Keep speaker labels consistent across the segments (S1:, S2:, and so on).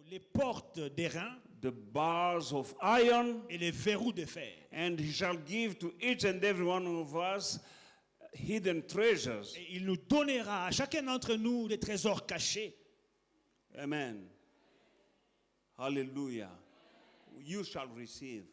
S1: les portes d'airain,
S2: the bars of iron,
S1: et les verrous de fer.
S2: and he shall give to each and every one of us hidden treasures.
S1: Et il nous donnera à chacun d'entre nous des trésors cachés.
S2: Amen. Hallelujah. You shall receive.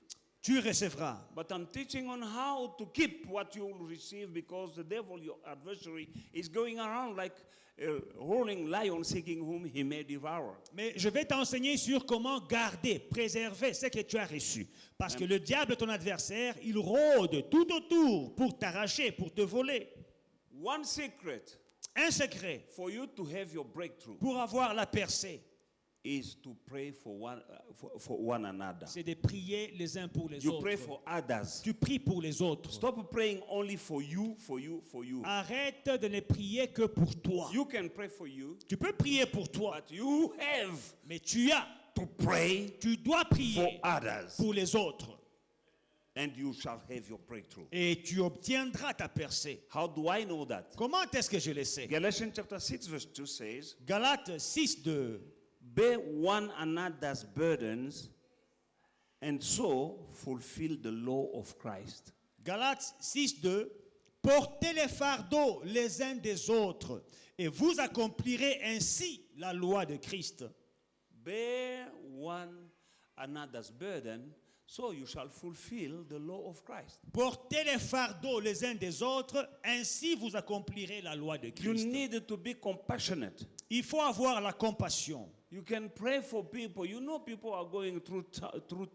S1: Tu recevras.
S2: But I'm teaching on how to keep what you will receive, because the devil, your adversary, is going around like a roaring lion seeking whom he may devour.
S1: Mais je vais t'enseigner sur comment garder, préserver ce que tu as reçu. Parce que le diable, ton adversaire, il rôde tout autour pour t'arracher, pour te voler.
S2: One secret
S1: Un secret
S2: for you to have your breakthrough
S1: pour avoir la percée,
S2: is to pray for one another.
S1: c'est de prier les uns pour les
S2: You
S1: autres.
S2: pray for others.
S1: Tu pries pour les autres.
S2: Stop praying only for you, for you, for you.
S1: Arrête de ne prier que pour toi.
S2: You can pray for you,
S1: Tu peux prier pour toi,
S2: but you have
S1: mais tu dois
S2: for
S1: prier
S2: others,
S1: pour les autres.
S2: and you shall have your breakthrough.
S1: Et tu obtiendras ta percée.
S2: How do I know that?
S1: Comment est-ce que je le sais?
S2: Galatians chapter 6 verse 2 says,
S1: Galates 6, 2.
S2: bear one another's burdens, and so fulfill the law of Christ.
S1: Galates 6, 2. Portez les fardeaux les uns des autres, et vous accomplirez ainsi la loi de Christ.
S2: Bear one another's burden, so you shall fulfill the law of Christ.
S1: Portez les fardeaux les uns des autres, ainsi vous accomplirez la loi de
S2: You
S1: Christ.
S2: need to be compassionate.
S1: Il faut avoir la compassion.
S2: You can pray for people. You know people are going through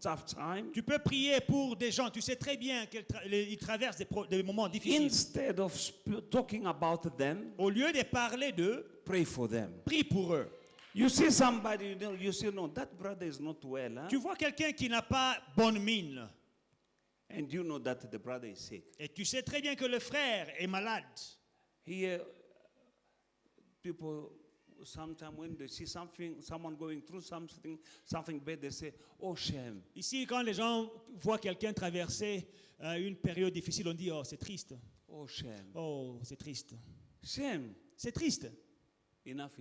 S2: tough time.
S1: Tu peux prier pour des gens, tu sais très bien qu'ils traversent des moments difficiles.
S2: Instead of talking about them,
S1: Au lieu de parler d'eux,
S2: pray for them.
S1: prie pour eux.
S2: You see somebody, you say, no, that brother is not well. Huh?
S1: Tu vois quelqu'un qui n'a pas bonne mine,
S2: And you know that the brother is sick.
S1: et tu sais très bien que le frère est malade.
S2: Here, people, sometimes when they see someone going through something bad, they say, oh, shame.
S1: Ici, quand les gens voient quelqu'un traverser une période difficile, on dit, oh, c'est triste.
S2: Oh, shame.
S1: Oh, c'est triste.
S2: Shame.
S1: C'est triste.
S2: Enough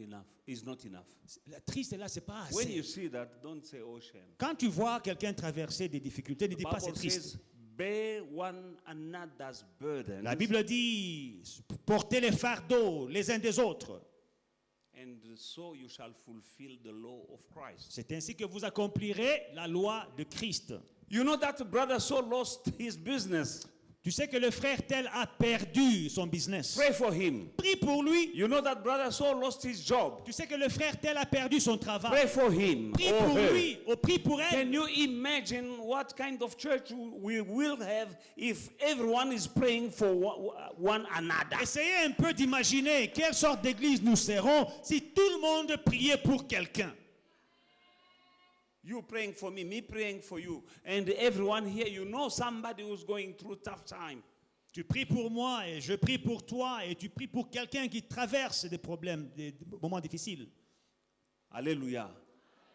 S2: is not enough.
S1: La triste, là, c'est pas
S2: When you
S1: assez.
S2: see that, don't say, oh, shame.
S1: Quand tu vois quelqu'un traverser des difficultés, ne dis pas c'est
S2: Bible
S1: triste.
S2: says, bear one another's burdens,
S1: La Bible dit, portez les fardeaux les uns des autres.
S2: and so you shall fulfill the law of Christ.
S1: C'est ainsi que vous accomplirez la loi de Christ.
S2: You know that brother so lost his business.
S1: Tu sais que le frère tel a perdu son business.
S2: Pray for him.
S1: Prie pour lui.
S2: You know that brother so lost his job.
S1: Tu sais que le frère tel a perdu son travail.
S2: Pray for him.
S1: Prie
S2: or
S1: pour
S2: her.
S1: lui ou prie pour
S2: Can
S1: elle.
S2: you imagine what kind of church we will have if everyone is praying for one another?
S1: Essayez un peu d'imaginer quelle sorte d'église nous serons si tout le monde priait pour quelqu'un.
S2: You praying for me praying for you, and everyone here, you know somebody who's going through tough time.
S1: Tu pries pour moi et je prie pour toi et tu pries pour quelqu'un qui traverse des problèmes, des moments difficiles.
S2: Hallelujah.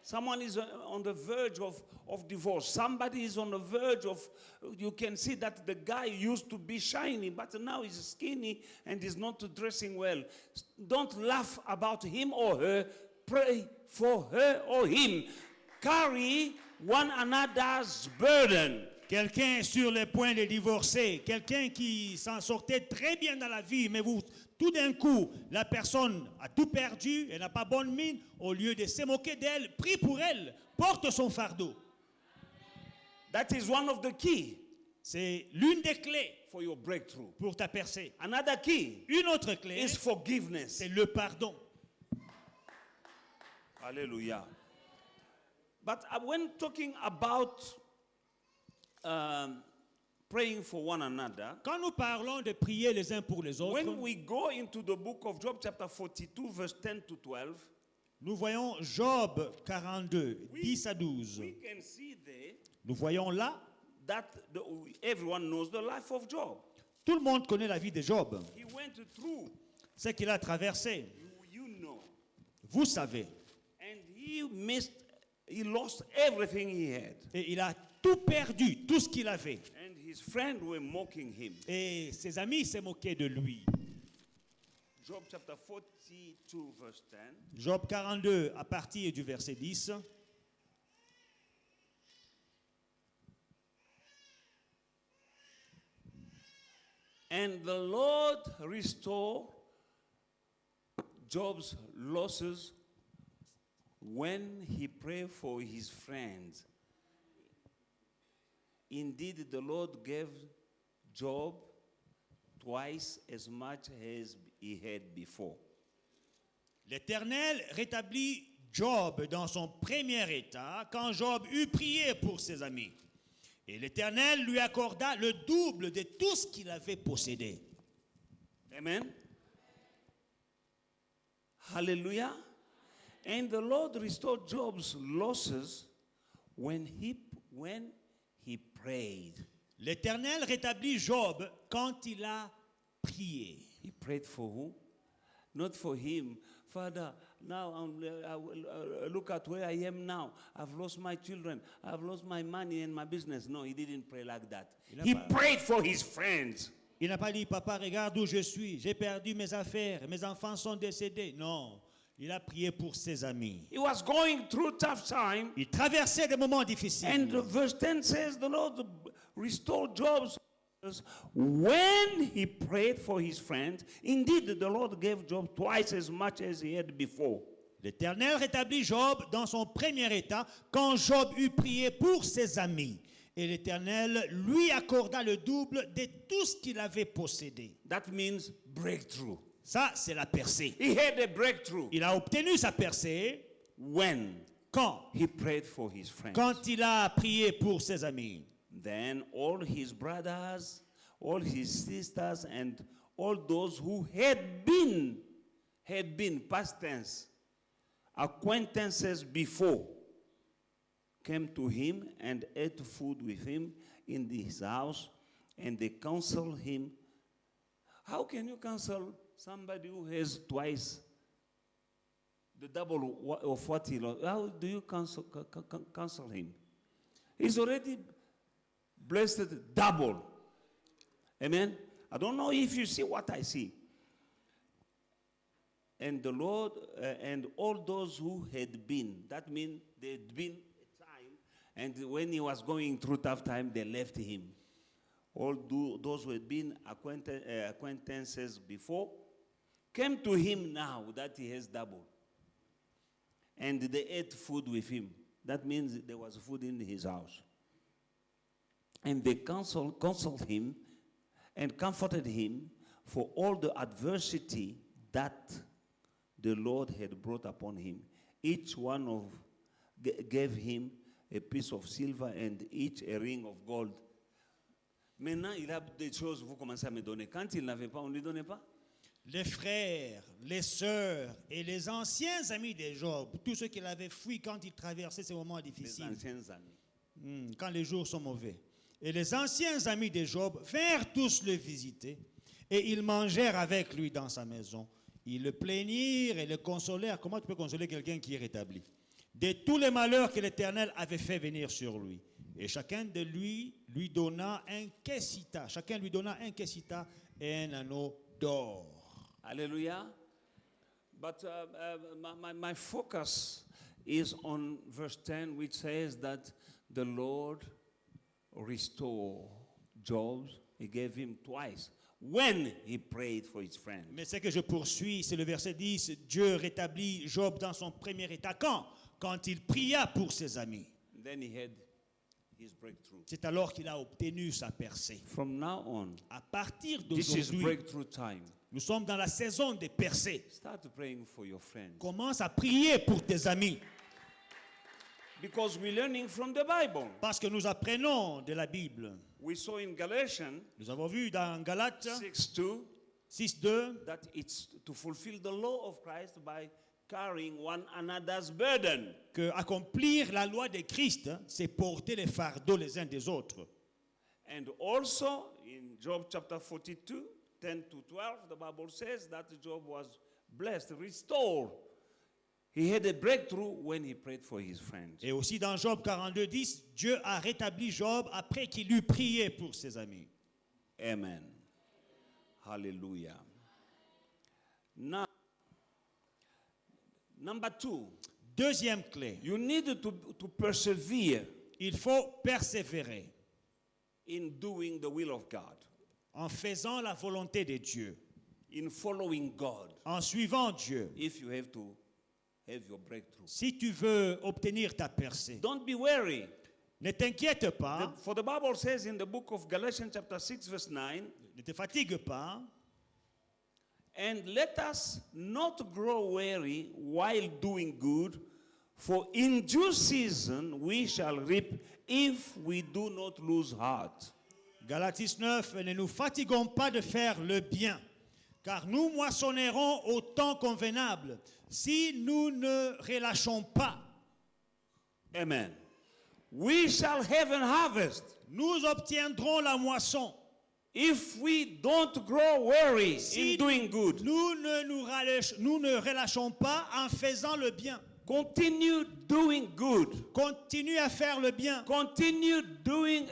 S2: Someone is on the verge of divorce. Somebody is on the verge of, you can see that the guy used to be shiny, but now he's skinny and is not dressing well. Don't laugh about him or her. Pray for her or him. Carry one another's burden.
S1: Quelqu'un est sur le point de divorcer, quelqu'un qui s'en sortait très bien dans la vie, mais tout d'un coup, la personne a tout perdu, elle n'a pas bonne mine, au lieu de se moquer d'elle, prie pour elle, porte son fardeau.
S2: That is one of the key
S1: C'est l'une des clés
S2: for your breakthrough.
S1: pour ta percée.
S2: Another key
S1: Une autre clé,
S2: is forgiveness.
S1: c'est le pardon.
S2: Hallelujah. But when talking about praying for one another,
S1: Quand nous parlons de prier les uns pour les autres,
S2: when we go into the book of Job, chapter 42, verse 10 to 12,
S1: nous voyons Job 42, 10 à 12.
S2: we can see there
S1: Nous voyons là,
S2: that everyone knows the life of Job.
S1: tout le monde connaît la vie de Job,
S2: He went through,
S1: ce qu'il a traversé.
S2: you know,
S1: Vous savez.
S2: and he lost everything he had.
S1: Et il a tout perdu, tout ce qu'il avait.
S2: And his friends were mocking him.
S1: Et ses amis se moquaient de lui.
S2: Job chapter 42, verse 10.
S1: Job 42, à partir du verset 10.
S2: And the Lord restored Job's losses when he prayed for his friends. Indeed, the Lord gave Job twice as much as he had before.
S1: L'Éternel rétablit Job dans son premier état quand Job eut prié pour ses amis. Et l'Éternel lui accorda le double de tout ce qu'il avait possédé.
S2: Amen. Hallelujah. And the Lord restored Job's losses when he prayed.
S1: L'Éternel rétablit Job quand il a prié.
S2: He prayed for who? Not for him. Father, now look at where I am now. I've lost my children. I've lost my money and my business. No, he didn't pray like that. He prayed for his friends.
S1: Il n'a pas dit, papa, regarde où je suis. J'ai perdu mes affaires. Mes enfants sont décédés. Non, il a prié pour ses amis.
S2: He was going through tough time.
S1: Il traversait des moments difficiles.
S2: And verse 10 says the Lord restored Job's when he prayed for his friends. Indeed, the Lord gave Job twice as much as he had before.
S1: L'Éternel rétablit Job dans son premier état quand Job eut prié pour ses amis. Et l'Éternel lui accorda le double de tout ce qu'il avait possédé.
S2: That means breakthrough.
S1: Ça, c'est la percée.
S2: He had a breakthrough.
S1: Il a obtenu sa percée.
S2: When?
S1: Quand?
S2: He prayed for his friends.
S1: Quand il a prié pour ses amis.
S2: Then all his brothers, all his sisters, and all those who had been past tense, acquaintances before, came to him and ate food with him in his house, and they counseled him. How can you counsel somebody who has twice the double of what he lost? How do you counsel him? He's already blessed double. Amen. I don't know if you see what I see. And the Lord and all those who had been, that means they had been a time, and when he was going through tough time, they left him. All those who had been acquaintances before came to him now that he has double. And they ate food with him. That means there was food in his house. And they counseled him and comforted him for all the adversity that the Lord had brought upon him. Each one gave him a piece of silver and each a ring of gold. Maintenant, il a des choses, vous commencez à me donner. Quand il n'avait pas, on ne lui donnait pas?
S1: Les frères, les sœurs et les anciens amis de Job, tous ceux qu'il avait fui quand il traversait ces moments difficiles.
S2: Les anciens amis.
S1: Quand les jours sont mauvais. Et les anciens amis de Job vinrent tous le visiter et ils mangèrent avec lui dans sa maison. Ils le plaignirent et le consolèrent. Comment tu peux consoler quelqu'un qui est rétabli? De tous les malheurs que l'Éternel avait fait venir sur lui. Et chacun de lui donna un kessita. Chacun lui donna un kessita et un anneau d'or.
S2: Hallelujah. But my focus is on verse 10, which says that the Lord restored Job. He gave him twice when he prayed for his friends.
S1: Mais ce que je poursuis, c'est le verset 10. Dieu rétablit Job dans son premier état. Quand? Quand il pria pour ses amis.
S2: Then he had his breakthrough.
S1: C'est alors qu'il a obtenu sa percée.
S2: From now on,
S1: À partir
S2: this is
S1: d'aujourd'hui,
S2: breakthrough time.
S1: nous sommes dans la saison des percées.
S2: Start praying for your friends.
S1: Commence à prier pour tes amis.
S2: Because we're learning from the Bible.
S1: Parce que nous apprenons de la Bible.
S2: We saw in Galatians
S1: Nous avons vu dans Galates
S2: 6:2
S1: 6:2
S2: that it's to fulfill the law of Christ by carrying one another's burden.
S1: que accomplir la loi de Christ, c'est porter les fardeaux les uns des autres.
S2: And also in Job chapter 42, 10 to 12, the Bible says that Job was blessed, restored. He had a breakthrough when he prayed for his friends.
S1: Et aussi dans Job 42:10, Dieu a rétabli Job après qu'il eut prié pour ses amis.
S2: Amen. Hallelujah. Now, number 2,
S1: Deuxième clé,
S2: you need to persevere
S1: il faut persévérer
S2: in doing the will of God,
S1: en faisant la volonté de Dieu,
S2: in following God,
S1: en suivant Dieu.
S2: if you have to have your breakthrough.
S1: Si tu veux obtenir ta percée,
S2: Don't be weary.
S1: ne t'inquiète pas,
S2: For the Bible says in the book of Galatians chapter 6 verse 9,
S1: ne te fatigue pas,
S2: and let us not grow weary while doing good, for in due season we shall reap if we do not lose heart.
S1: Galates 9, ne nous fatiguons pas de faire le bien, car nous moissonnerons au temps convenable si nous ne relâchons pas.
S2: Amen. We shall have an harvest
S1: Nous obtiendrons la moisson.
S2: if we don't grow weary
S1: Si
S2: in doing good.
S1: nous ne relâchons pas en faisant le bien.
S2: Continue doing good.
S1: Continue à faire le bien.
S2: Continue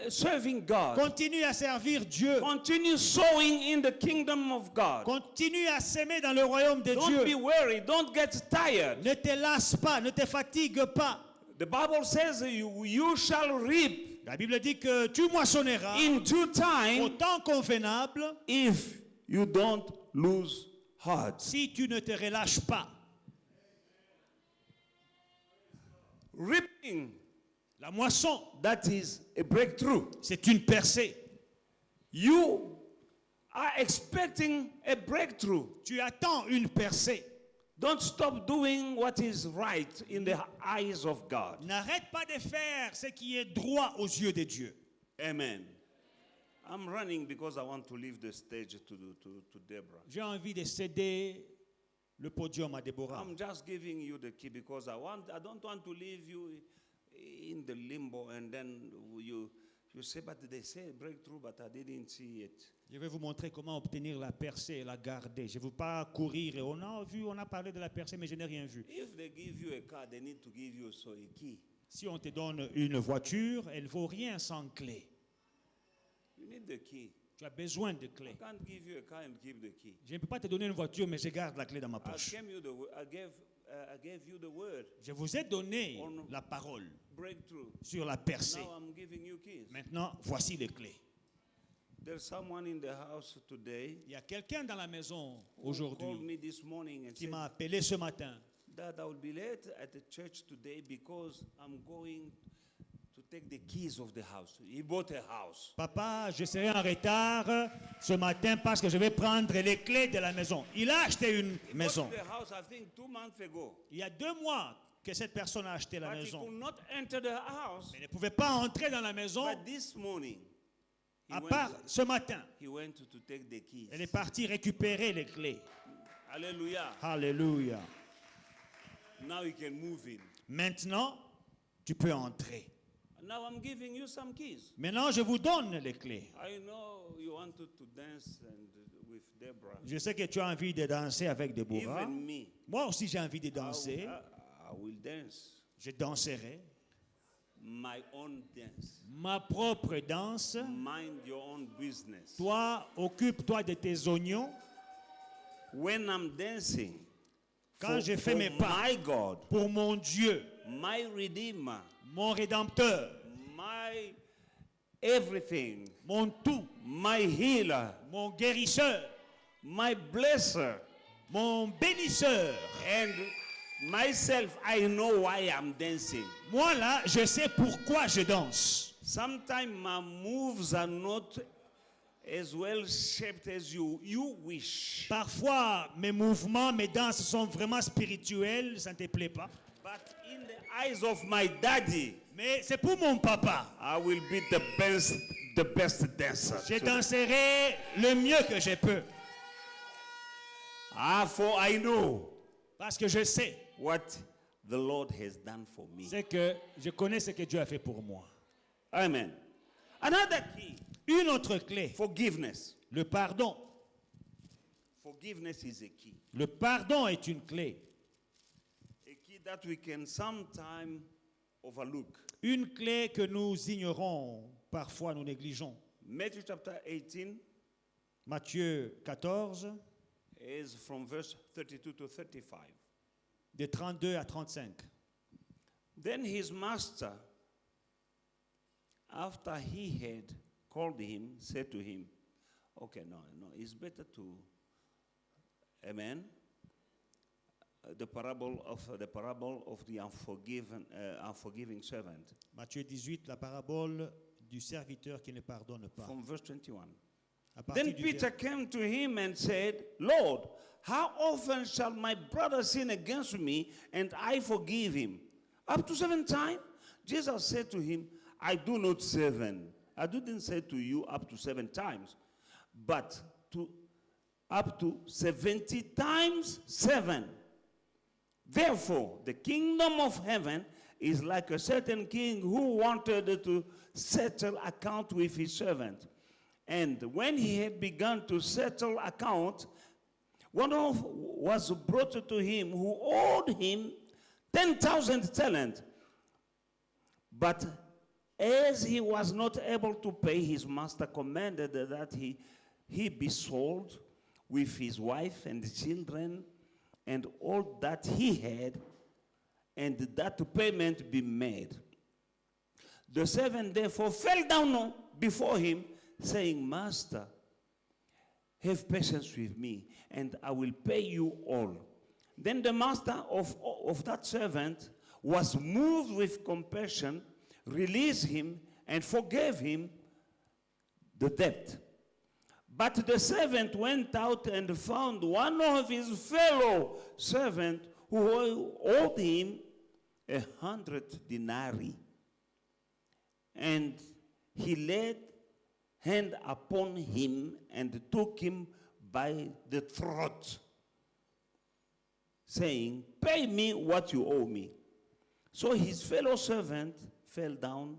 S2: serving God.
S1: Continue à servir Dieu.
S2: Continue sowing in the kingdom of God.
S1: Continue à s'aimer dans le royaume de
S2: Don't be
S1: Dieu.
S2: weary. Don't get tired.
S1: Ne te lasse pas, ne te fatigue pas.
S2: The Bible says you shall reap
S1: La Bible dit que tu moissonneras
S2: in due
S1: au
S2: time
S1: temps convenable
S2: if you don't lose heart.
S1: si tu ne te relâches pas.
S2: Reaping,
S1: La moisson,
S2: that is a breakthrough.
S1: c'est une percée.
S2: You are expecting a breakthrough.
S1: Tu attends une percée.
S2: Don't stop doing what is right in the eyes of God.
S1: N'arrête pas de faire ce qui est droit aux yeux de Dieu.
S2: Amen. I'm running because I want to leave the stage to Deborah.
S1: J'ai envie de céder le podium à Déborah.
S2: I'm just giving you the key because I don't want to leave you in the limbo and then you say, but they say breakthrough, but I didn't see it.
S1: Je vais vous montrer comment obtenir la percée et la garder. Je ne veux pas courir. Et on a parlé de la percée, mais je n'ai rien vu.
S2: If they give you a car, they need to give you also a key.
S1: Si on te donne une voiture, elle ne vaut rien sans clé.
S2: You need the key.
S1: Tu as besoin de
S2: I
S1: clé.
S2: can't give you a car and keep the key.
S1: Je ne peux pas te donner une voiture, mais je garde la clé dans ma
S2: I
S1: poche.
S2: gave you the word.
S1: Je vous ai donné la parole
S2: Breakthrough.
S1: sur la percée.
S2: Now I'm giving you keys.
S1: Maintenant, voici les clés.
S2: There's someone in the house today
S1: Il y a quelqu'un dans la maison
S2: who called
S1: aujourd'hui
S2: me this morning and
S1: qui
S2: said,
S1: m'a appelé ce matin.
S2: Dad, I will be late at the church today because I'm going to take the keys of the house. He bought a house.
S1: Papa, je serai en retard ce matin parce que je vais prendre les clés de la maison. Il a acheté une
S2: He
S1: maison.
S2: bought the house, I think, 2 months ago.
S1: Il y a 2 mois que cette personne a acheté la
S2: But he
S1: maison.
S2: could not enter the house.
S1: Mais il ne pouvait pas entrer dans la maison
S2: But this morning,
S1: à part ce matin.
S2: he went to take the keys.
S1: Elle est partie récupérer les clés.
S2: Hallelujah.
S1: Alléluia.
S2: Now he can move in.
S1: Maintenant, tu peux entrer.
S2: Now I'm giving you some keys.
S1: Maintenant, je vous donne les clés.
S2: I know you wanted to dance with Deborah.
S1: Je sais que tu as envie de danser avec Déborah.
S2: Even me.
S1: Moi aussi, j'ai envie de danser.
S2: I will dance.
S1: Je danserai.
S2: My own dance.
S1: Ma propre danse.
S2: Mind your own business.
S1: Toi, occupe-toi de tes oignons.
S2: When I'm dancing,
S1: Quand je fais mes pas
S2: my God,
S1: pour mon Dieu,
S2: my Redeemer,
S1: mon Rédempteur,
S2: my everything,
S1: mon tout,
S2: my healer,
S1: mon guérisseur,
S2: my blesser,
S1: mon bénisseur.
S2: and myself, I know why I'm dancing.
S1: Moi là, je sais pourquoi je danse.
S2: Sometimes my moves are not as well shaped as you wish.
S1: Parfois, mes mouvements, mes danses sont vraiment spirituelles, ça ne te plaît pas.
S2: But in the eyes of my daddy,
S1: Mais c'est pour mon papa.
S2: I will be the best dancer.
S1: Je danserai le mieux que je peux.
S2: For I know
S1: Parce que je sais,
S2: what the Lord has done for me.
S1: c'est que je connais ce que Dieu a fait pour moi.
S2: Amen. Another key,
S1: Une autre clé,
S2: forgiveness.
S1: le pardon.
S2: Forgiveness is a key.
S1: Le pardon est une clé.
S2: A key that we can sometimes overlook.
S1: Une clé que nous ignorons, parfois nous négligeons.
S2: Matthew chapter 18
S1: Matthieu 14,
S2: is from verse 32 to 35.
S1: De 32 à 35.
S2: Then his master, after he had called him, said to him, okay, no, it's better to, amen, the parable of the unforgiving servant.
S1: Matthieu 18, la parabole du serviteur qui ne pardonne pas.
S2: From verse 21.
S1: À partir
S2: Then
S1: du
S2: Peter came to him and said, Lord, how often shall my brother sin against me and I forgive him? Up to 7 times? Jesus said to him, I do not 7. I didn't say to you up to 7 times, but up to 70 times 7. Therefore, the kingdom of heaven is like a certain king who wanted to settle account with his servant. And when he had begun to settle account, one was brought to him who owed him 10,000 talents. But as he was not able to pay, his master commanded that he be sold with his wife and children and all that he had, and that payment be made. The servant therefore fell down before him, saying, Master, have patience with me, and I will pay you all. Then the master of that servant was moved with compassion, released him, and forgave him the debt. But the servant went out and found one of his fellow servants who owed him 100 denarii. And he laid hand upon him and took him by the throat, saying, Pay me what you owe me. So his fellow servant fell down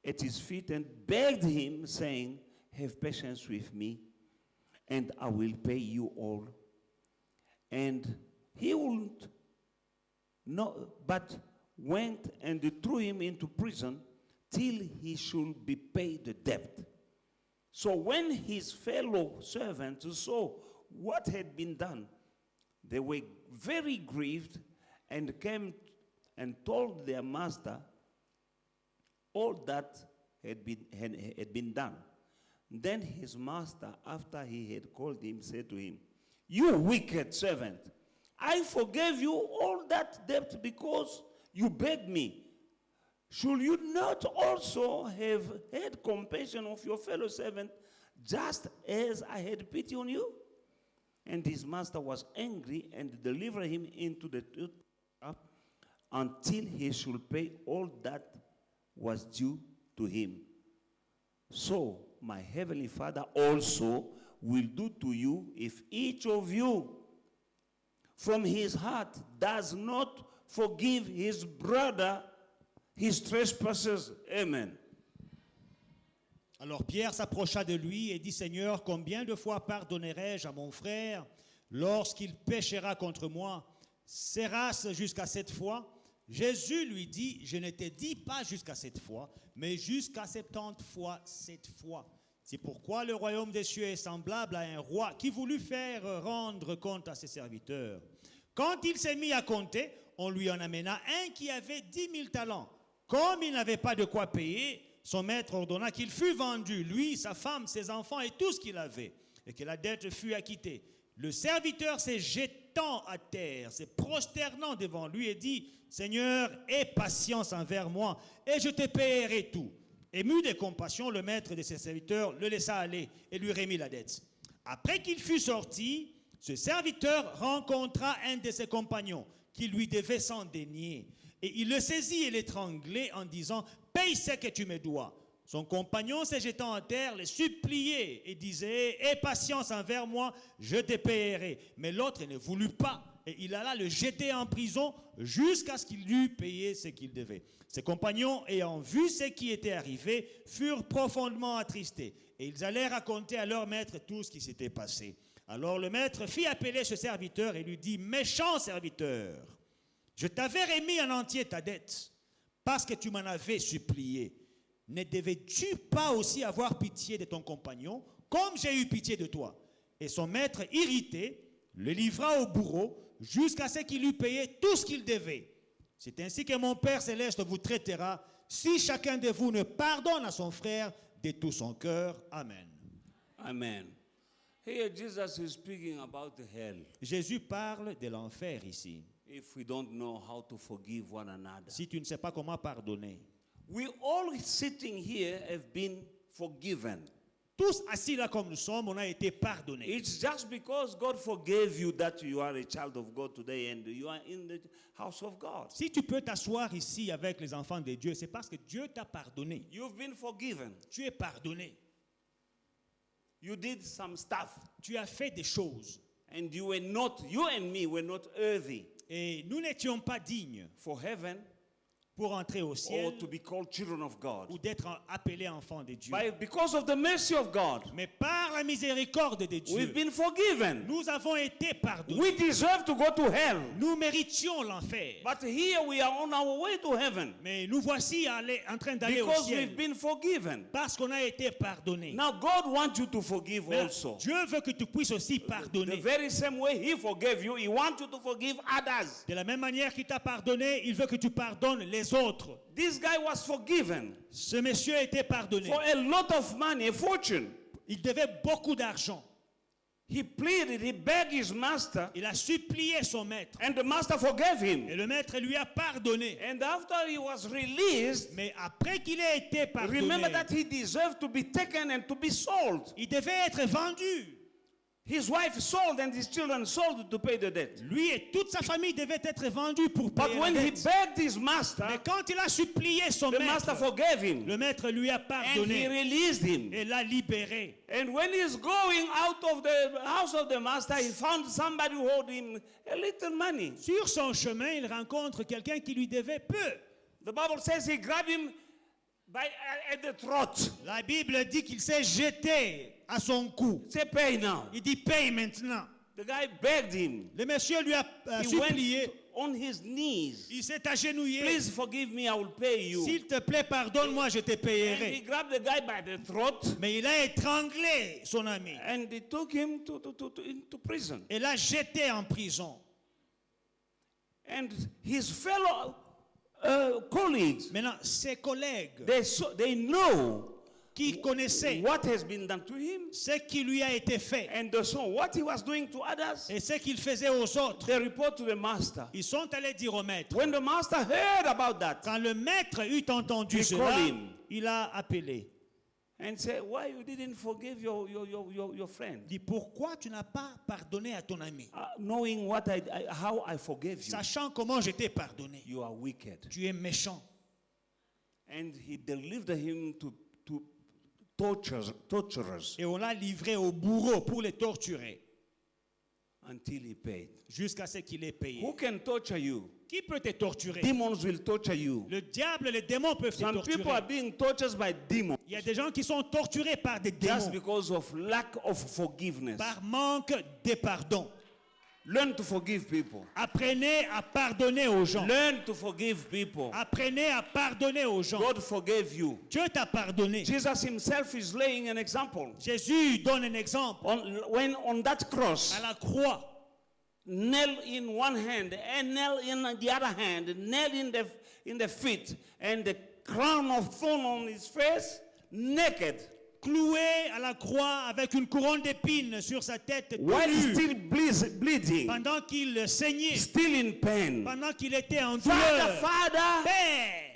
S2: at his feet and begged him, saying, Have patience with me, and I will pay you all. And he wouldn't, but went and threw him into prison till he should be paid the debt. So when his fellow servants saw what had been done, they were very grieved and came and told their master all that had been done. Then his master, after he had called him, said to him, You wicked servant, I forgave you all that debt because you begged me. Should you not also have had compassion of your fellow servant, just as I had pity on you? And his master was angry and delivered him into the trap until he should pay all that was due to him. So my heavenly Father also will do to you if each of you from his heart does not forgive his brother his trespasses. Amen.
S1: Alors Pierre s'approcha de lui et dit, Seigneur, combien de fois pardonnerai-je à mon frère lorsqu'il péchera contre moi? Sera-ce jusqu'à 7 fois? Jésus lui dit, je ne te dis pas jusqu'à 7 fois, mais jusqu'à 70 fois 7 fois. C'est pourquoi le royaume des cieux est semblable à un roi qui voulut faire rendre compte à ses serviteurs. Quand il s'est mis à compter, on lui en amena un qui avait 10 000 talents. Comme il n'avait pas de quoi payer, son maître ordonna qu'il fût vendu, lui, sa femme, ses enfants et tout ce qu'il avait, et que la dette fût acquittée. Le serviteur s'est jetant à terre, se prosternant devant lui et dit, Seigneur, aie patience envers moi, et je te paierai tout. Ému de compassion, le maître de ses serviteurs le laissa aller et lui remit la dette. Après qu'il fut sorti, ce serviteur rencontra un de ses compagnons qui lui devait 100 deniers. Et il le saisit et l'étranglait en disant, paye ce que tu me dois. Son compagnon, se jetant à terre, le suppliait et disait, aie patience envers moi, je te paierai. Mais l'autre ne voulut pas. Et il alla le jeter en prison jusqu'à ce qu'il eût payé ce qu'il devait. Ses compagnons, ayant vu ce qui était arrivé, furent profondément attristés. Et ils allèrent raconter à leur maître tout ce qui s'était passé. Alors le maître fit appeler ce serviteur et lui dit, méchant serviteur, je t'avais remis en entier ta dette parce que tu m'en avais supplié. Ne devais-tu pas aussi avoir pitié de ton compagnon comme j'ai eu pitié de toi? Et son maître, irrité, le livra au bourreau jusqu'à ce qu'il eût payé tout ce qu'il devait. C'est ainsi que mon Père céleste vous traitera si chacun de vous ne pardonne à son frère de tout son cœur. Amen.
S2: Amen. Here Jesus is speaking about hell.
S1: Jésus parle de l'enfer ici.
S2: If we don't know how to forgive one another.
S1: Si tu ne sais pas comment pardonner.
S2: We all sitting here have been forgiven.
S1: Tous assis là comme nous sommes, on a été pardonnés.
S2: It's just because God forgave you that you are a child of God today and you are in the house of God.
S1: Si tu peux t'asseoir ici avec les enfants de Dieu, c'est parce que Dieu t'a pardonné.
S2: You've been forgiven.
S1: Tu es pardonné.
S2: You did some stuff.
S1: Tu as fait des choses.
S2: And you and me were not worthy
S1: Et nous n'étions pas dignes
S2: for heaven
S1: pour entrer au
S2: or
S1: ciel
S2: to be called children of God.
S1: ou d'être appelés enfants de Dieu.
S2: Because of the mercy of God,
S1: Mais par la miséricorde de Dieu,
S2: we've been forgiven.
S1: nous avons été pardonnés.
S2: We deserve to go to hell.
S1: Nous méritions l'enfer.
S2: But here we are on our way to heaven
S1: Mais nous voici en train d'aller au
S2: because
S1: ciel
S2: we've been forgiven.
S1: parce qu'on a été pardonnés.
S2: Now God wants you to forgive
S1: Mais
S2: also.
S1: Dieu veut que tu puisses aussi
S2: The
S1: pardonner.
S2: very same way He forgave you, He wants you to forgive others.
S1: De la même manière qu'il t'a pardonné, il veut que tu pardonnes les autres.
S2: This guy was forgiven
S1: Ce monsieur a été pardonné.
S2: for a lot of money, a fortune.
S1: Il devait beaucoup d'argent.
S2: He pleaded, he begged his master,
S1: Il a supplié son maître.
S2: and the master forgave him.
S1: Et le maître lui a pardonné.
S2: And after he was released,
S1: Mais après qu'il ait été pardonné,
S2: remember that he deserved to be taken and to be sold.
S1: il devait être vendu.
S2: His wife sold and his children sold to pay the debt.
S1: Lui et toute sa famille devaient être vendus pour
S2: But
S1: payer la
S2: when he
S1: dette.
S2: begged his master,
S1: Mais quand il a supplié son
S2: the master
S1: maître,
S2: forgave him
S1: le maître lui a
S2: and he
S1: pardonné
S2: released him.
S1: et l'a libéré.
S2: And when he's going out of the house of the master, he found somebody who owed him a little money.
S1: Sur son chemin, il rencontre quelqu'un qui lui devait peu.
S2: The Bible says he grabbed him at the throat.
S1: La Bible dit qu'il s'est jeté à son cou.
S2: Say, pay now.
S1: Il dit paye maintenant.
S2: The guy begged him.
S1: Le monsieur lui a
S2: He
S1: supplié.
S2: went on his knees.
S1: Il s'est agenouillé.
S2: Please forgive me, I will pay you.
S1: S'il te plaît, pardonne-moi, je te
S2: And he
S1: payerai.
S2: grabbed the guy by the throat
S1: Mais il a étranglé son ami
S2: and he took him into prison.
S1: et l'a jeté en prison.
S2: And his fellow colleagues,
S1: Maintenant, ses collègues
S2: they know
S1: qui connaissaient
S2: what has been done to him.
S1: ce qui lui a été fait
S2: And so what he was doing to others,
S1: et ce qu'il faisait aux autres,
S2: they report to the master.
S1: ils sont allés dire au maître.
S2: When the master heard about that
S1: Quand le maître eut entendu
S2: He
S1: cela,
S2: called him.
S1: il a appelé.
S2: and said, why you didn't forgive your friend?
S1: Il dit, pourquoi tu n'as pas pardonné à ton ami?
S2: Knowing how I forgave you,
S1: Sachant comment je t'ai pardonné.
S2: you are wicked.
S1: Tu es méchant.
S2: And he delivered him to torturers
S1: Et on l'a livré au bourreau pour les torturer
S2: until he paid.
S1: jusqu'à ce qu'il ait payé.
S2: Who can torture you?
S1: Qui peut te torturer?
S2: Demons will torture you.
S1: Le diable, les démons peuvent te
S2: Some people are
S1: torturer.
S2: being tortured by demons
S1: Il y a des gens qui sont torturés par des
S2: just
S1: démons,
S2: because of lack of forgiveness.
S1: par manque de pardon.
S2: Learn to forgive people.
S1: Apprenez à pardonner aux gens.
S2: Learn to forgive people.
S1: Apprenez à pardonner aux gens.
S2: God forgave you.
S1: Dieu t'a pardonné.
S2: Jesus himself is laying an example.
S1: Jésus donne un exemple.
S2: When on that cross,
S1: À la croix,
S2: nail in one hand and nail in the other hand, nail in the feet, and the crown of thorn on his face, naked.
S1: cloué à la croix avec une couronne d'épines sur sa tête,
S2: While
S1: nue,
S2: still bleeding,
S1: pendant qu'il saignait,
S2: still in pain.
S1: pendant qu'il était en
S2: Father,
S1: douleur.
S2: Father,
S1: Père,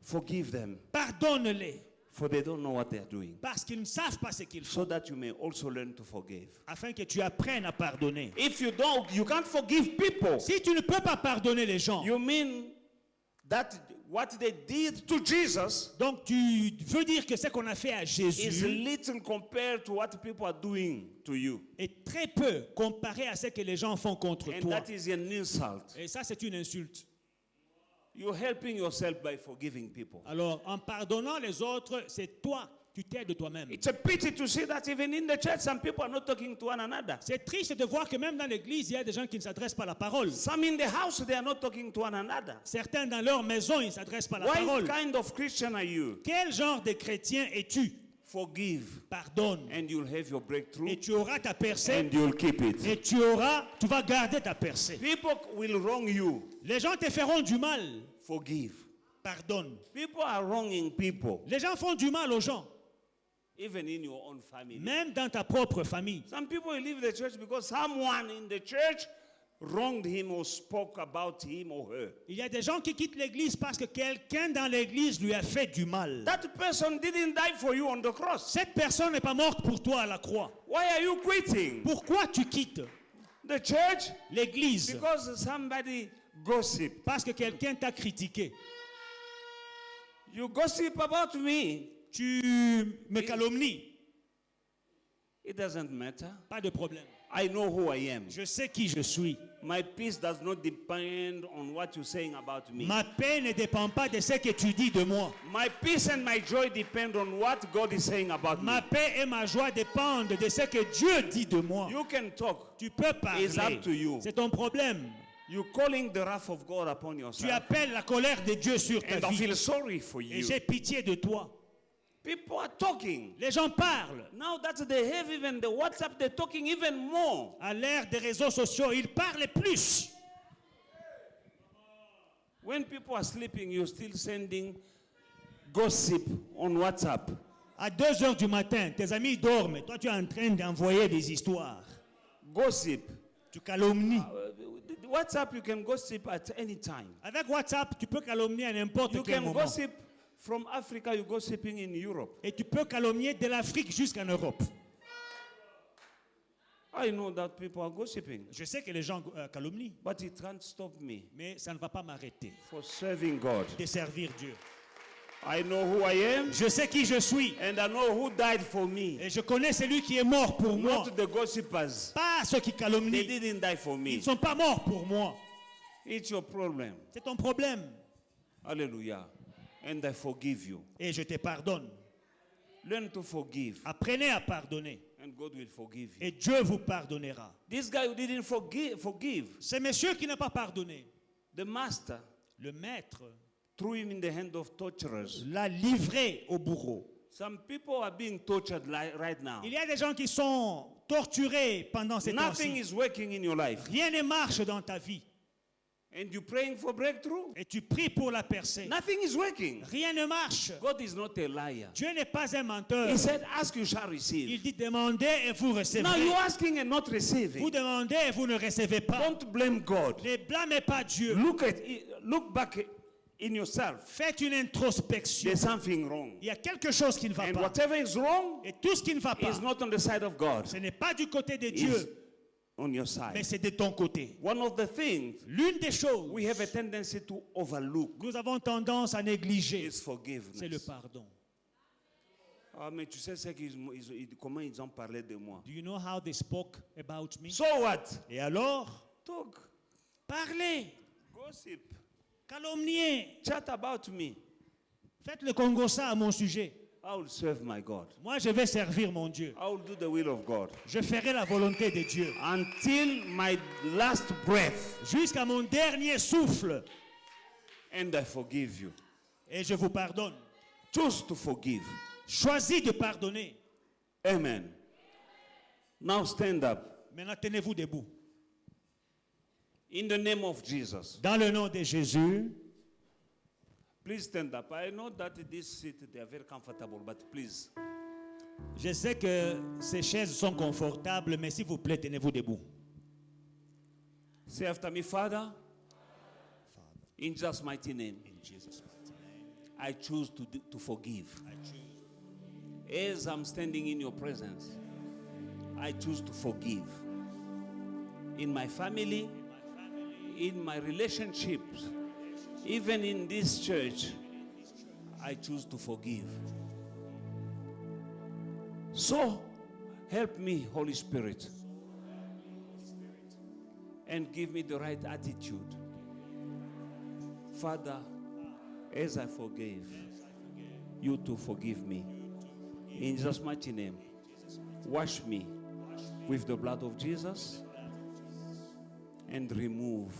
S2: forgive them,
S1: pardonne-les,
S2: for they don't know what they are doing.
S1: parce qu'ils ne savent pas ce qu'ils font,
S2: So that you may also learn to forgive.
S1: afin que tu apprennes à pardonner.
S2: If you don't, you can't forgive people.
S1: Si tu ne peux pas pardonner les gens,
S2: You mean that what they did to Jesus
S1: donc tu veux dire que ce qu'on a fait à
S2: is
S1: Jésus
S2: little compared to what people are doing to you.
S1: est très peu comparé à ce que les gens font contre
S2: And
S1: toi.
S2: that is an insult.
S1: Et ça, c'est une insulte.
S2: You're helping yourself by forgiving people.
S1: Alors, en pardonnant les autres, c'est toi, tu t'aides toi-même.
S2: It's a pity to see that even in the church, some people are not talking to one another.
S1: C'est triste de voir que même dans l'église, il y a des gens qui ne s'adressent pas la parole.
S2: Some in the house, they are not talking to one another.
S1: Certains dans leur maison, ils ne s'adressent pas la
S2: What
S1: parole.
S2: kind of Christian are you?
S1: Quel genre de chrétien es-tu?
S2: Forgive.
S1: Pardonne.
S2: And you'll have your breakthrough.
S1: Et tu auras ta percée.
S2: And you'll keep it.
S1: Et tu vas garder ta percée.
S2: People will wrong you.
S1: Les gens te feront du mal.
S2: Forgive.
S1: Pardonne.
S2: People are wronging people.
S1: Les gens font du mal aux gens.
S2: Even in your own family.
S1: Même dans ta propre famille.
S2: Some people leave the church because someone in the church wronged him or spoke about him or her.
S1: Il y a des gens qui quittent l'église parce que quelqu'un dans l'église lui a fait du mal.
S2: That person didn't die for you on the cross.
S1: Cette personne n'est pas morte pour toi à la croix.
S2: Why are you quitting
S1: Pourquoi tu quittes
S2: the church?
S1: l'église?
S2: Because somebody gossip.
S1: Parce que quelqu'un t'a critiqué.
S2: You gossip about me.
S1: Tu me calomnies.
S2: It doesn't matter.
S1: Pas de problème.
S2: I know who I am.
S1: Je sais qui je suis.
S2: My peace does not depend on what you're saying about me.
S1: Ma paix ne dépend pas de ce que tu dis de moi.
S2: My peace and my joy depend on what God is saying about
S1: Ma
S2: me.
S1: paix et ma joie dépendent de ce que Dieu dit de moi.
S2: You can talk.
S1: Tu peux parler.
S2: It's up to you.
S1: C'est ton problème.
S2: You're calling the wrath of God upon
S1: Tu
S2: yourself.
S1: appelles la colère de Dieu sur ta
S2: And I
S1: vie.
S2: feel sorry for
S1: Et
S2: you.
S1: j'ai pitié de toi.
S2: People are talking.
S1: Les gens parlent.
S2: Now that they have even the WhatsApp, they're talking even more.
S1: À l'ère des réseaux sociaux, ils parlent plus.
S2: When people are sleeping, you're still sending gossip on WhatsApp.
S1: À 2 heures du matin, tes amis dorment. Toi, tu es en train d'envoyer des histoires.
S2: Gossip.
S1: Tu calomnies.
S2: WhatsApp, you can gossip at any time.
S1: Avec WhatsApp, tu peux calomnier à n'importe
S2: You
S1: quel
S2: can
S1: moment.
S2: gossip from Africa, you're gossiping in Europe.
S1: Et tu peux calomnier de l'Afrique jusqu'en Europe.
S2: I know that people are gossiping,
S1: Je sais que les gens calomnient,
S2: but it can't stop me
S1: mais ça ne va pas m'arrêter
S2: for serving God.
S1: de servir Dieu.
S2: I know who I am,
S1: Je sais qui je suis.
S2: and I know who died for me.
S1: Et je connais celui qui est mort pour moi.
S2: Not the gossipers.
S1: Pas ceux qui
S2: They
S1: calomnient.
S2: didn't die for
S1: Ils
S2: me.
S1: ne sont pas morts pour moi.
S2: It's your problem.
S1: C'est ton problème.
S2: Hallelujah. And I forgive you.
S1: Et je te pardonne.
S2: Learn to forgive,
S1: Apprenez à pardonner.
S2: and God will forgive you.
S1: Et Dieu vous pardonnera.
S2: This guy who didn't forgive,
S1: Ce monsieur qui n'a pas pardonné,
S2: the master
S1: le maître
S2: threw him in the hand of torturers.
S1: l'a livré au bourreau.
S2: Some people are being tortured right now.
S1: Il y a des gens qui sont torturés pendant ces
S2: Nothing
S1: temps-ci.
S2: is working in your life.
S1: Rien ne marche dans ta vie.
S2: And you're praying for breakthrough.
S1: Et tu pries pour la percée.
S2: Nothing is working.
S1: Rien ne marche.
S2: God is not a liar.
S1: Dieu n'est pas un menteur.
S2: He said, ask, you shall
S1: Il
S2: receive.
S1: dit demandez et vous
S2: Now
S1: recevrez.
S2: you're asking and not
S1: Vous
S2: receiving.
S1: demandez et vous ne recevez pas.
S2: Don't blame God.
S1: Ne blâmez pas Dieu.
S2: Look back in yourself.
S1: Faites une introspection.
S2: There's something wrong.
S1: Il y a quelque chose qui ne va
S2: And
S1: pas.
S2: whatever is wrong
S1: Et tout ce qui ne va pas,
S2: is not on the side of God.
S1: ce n'est pas du côté de
S2: It's
S1: Dieu,
S2: on your
S1: mais
S2: side.
S1: c'est de ton côté.
S2: One of the things
S1: L'une des choses
S2: we have a tendency to overlook
S1: nous avons tendance à négliger,
S2: is
S1: c'est le
S2: forgiveness.
S1: pardon.
S2: Ah, mais tu sais comment ils ont parlé de moi.
S1: Do you know how they spoke about me?
S2: So what?
S1: Et alors,
S2: Talk.
S1: parlez,
S2: Gossip.
S1: calomniez,
S2: Chat about me.
S1: faites le Congo ça à mon sujet.
S2: I will serve my God.
S1: Moi, je vais servir mon Dieu.
S2: I will do the will of God.
S1: Je ferai la volonté de Dieu.
S2: Until my last breath.
S1: Jusqu'à mon dernier souffle.
S2: And I forgive you.
S1: Et je vous pardonne.
S2: Choose to forgive.
S1: Choisis de pardonner.
S2: Amen. Now stand up.
S1: Maintenant, tenez-vous debout.
S2: In the name of Jesus.
S1: Dans le nom de Jésus,
S2: Please stand up. I know that this seat, they are very comfortable, but please.
S1: je sais que ces chaises sont confortables, mais s'il vous plaît, tenez-vous debout.
S2: Say after me, Father. In Jesus' mighty name.
S1: In Jesus' mighty name,
S2: I choose to forgive.
S1: I choose.
S2: As I'm standing in your presence, I choose to forgive. In my family, in my relationships, even in this church, I choose to forgive. So, help me, Holy Spirit, and give me the right attitude. Father, as I forgave, you too forgive me. In Jesus' mighty name, wash me with the blood of Jesus and remove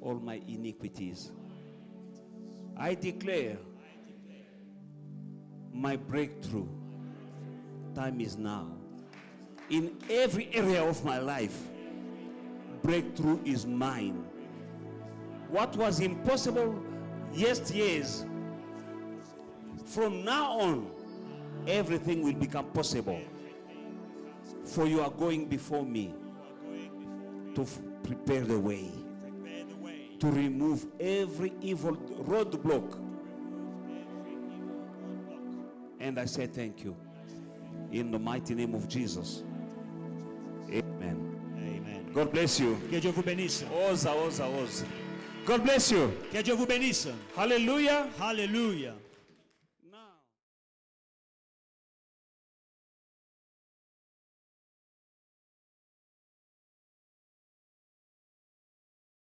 S2: all my iniquities. I declare my breakthrough time is now. In every area of my life, breakthrough is mine. What was impossible years, from now on, everything will become possible. For you are going before me to prepare the way, to remove every evil roadblock. And I say thank you. In the mighty name of Jesus. Amen.
S1: Amen.
S2: God bless you.
S1: Que Dieu vous bénisse.
S2: Oza. God bless you.
S1: Que Dieu vous bénisse.
S2: Hallelujah.
S1: Hallelujah.